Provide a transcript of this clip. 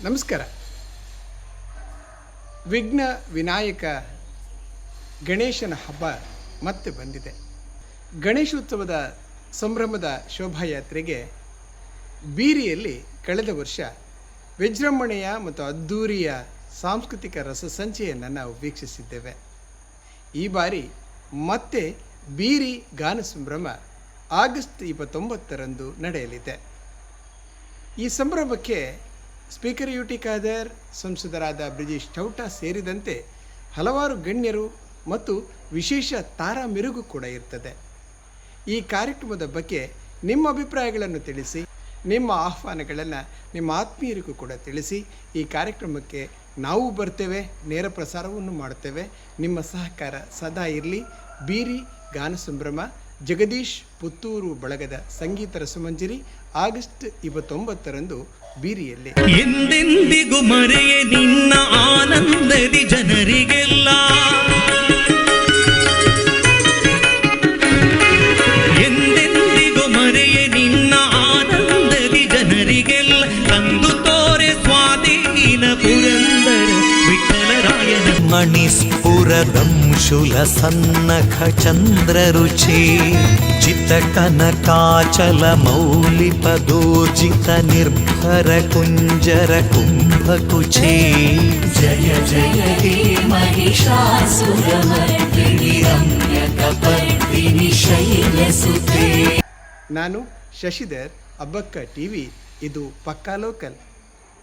ನಮಸ್ಕಾರ. ವಿಘ್ನ ವಿನಾಯಕ ಗಣೇಶನ ಹಬ್ಬ ಮತ್ತೆ ಬಂದಿದೆ. ಗಣೇಶೋತ್ಸವದ ಸಂಭ್ರಮದ ಶೋಭಾಯಾತ್ರೆಗೆ ಬೀರಿಯಲ್ಲಿ ಕಳೆದ ವರ್ಷ ವಿಜೃಂಭಣೆಯ ಮತ್ತು ಅದ್ಧೂರಿಯ ಸಾಂಸ್ಕೃತಿಕ ರಸಸಂಚೆಯನ್ನು ನಾವು ವೀಕ್ಷಿಸಿದ್ದೇವೆ. ಈ ಬಾರಿ ಮತ್ತೆ ಬೀರಿ ಗಾನ ಸಂಭ್ರಮ ಆಗಸ್ಟ್ 29ರಂದು ನಡೆಯಲಿದೆ. ಈ ಸಂಭ್ರಮಕ್ಕೆ ಸ್ಪೀಕರ್ ಯುಟಿ ಖಾದರ್, ಸಂಸದರಾದ ಬ್ರಿಜೇಶ್ ಟೌಟಾ ಸೇರಿದಂತೆ ಹಲವಾರು ಗಣ್ಯರು ಮತ್ತು ವಿಶೇಷ ತಾರಾ ಮೆರುಗು ಕೂಡ ಇರ್ತದೆ. ಈ ಕಾರ್ಯಕ್ರಮದ ಬಗ್ಗೆ ನಿಮ್ಮ ಅಭಿಪ್ರಾಯಗಳನ್ನು ತಿಳಿಸಿ, ನಿಮ್ಮ ಆಹ್ವಾನಗಳನ್ನು ನಿಮ್ಮ ಆತ್ಮೀಯರಿಗೂ ಕೂಡ ತಿಳಿಸಿ. ಈ ಕಾರ್ಯಕ್ರಮಕ್ಕೆ ನಾವು ಬರ್ತೇವೆ, ನೇರ ಪ್ರಸಾರವನ್ನು ಮಾಡುತ್ತೇವೆ. ನಿಮ್ಮ ಸಹಕಾರ ಸದಾ ಇರಲಿ. ಬೀರಿ ಗಾನ ಸಂಭ್ರಮ ಜಗದೀಶ್ ಪುತ್ತೂರು ಬಳಗದ ಸಂಗೀತ ರಸಮಂಜರಿ ಆಗಸ್ಟ್ 29ರಂದು ಬೀರಿಯಲ್ಲಿ. ಎಂದೆಂದಿಗೂ ಮರೆಯೇ ನಿನ್ನ ಆನಂದದಿ ಜನರಿಗೆಲ್ಲ, ಎಂದೆಂದಿಗೂ ಮರೆಯೇ ನಿನ್ನ ಆನಂದದಿ ಜನರಿಗೆಲ್ಲ ತಂದು ತೋರೆ ಸ್ವಾಧೀನ ಪುರಂದರ ವಿಠಲರಾಯನ ಮಣಿಸ್ಫುರದಂಶುಲ ಸನ್ನಖ ಚಂದ್ರರುಚಿ ಚಿತ್ತ ಕನಕಾಚಲ ಮೌಲಿಪದೋರ್ಜಿತ ನಿರ್ಭರ ಕುಂಜರ ಕುಂಭಕುಚೇ ಜಯ ಜಯ ಹೇ ಮಹಿಷಾಸುರಮರ್ದಿನಿ ರಮ್ಯಕಪರ್ದಿನಿ ಶೈಲಸುತೆ. ನಾನು ಶಶಿಧರ್, ಅಬ್ಬಕ್ಕ ಟಿವಿ. ಇದು ಪಕ್ಕಾ ಲೋಕಲ್.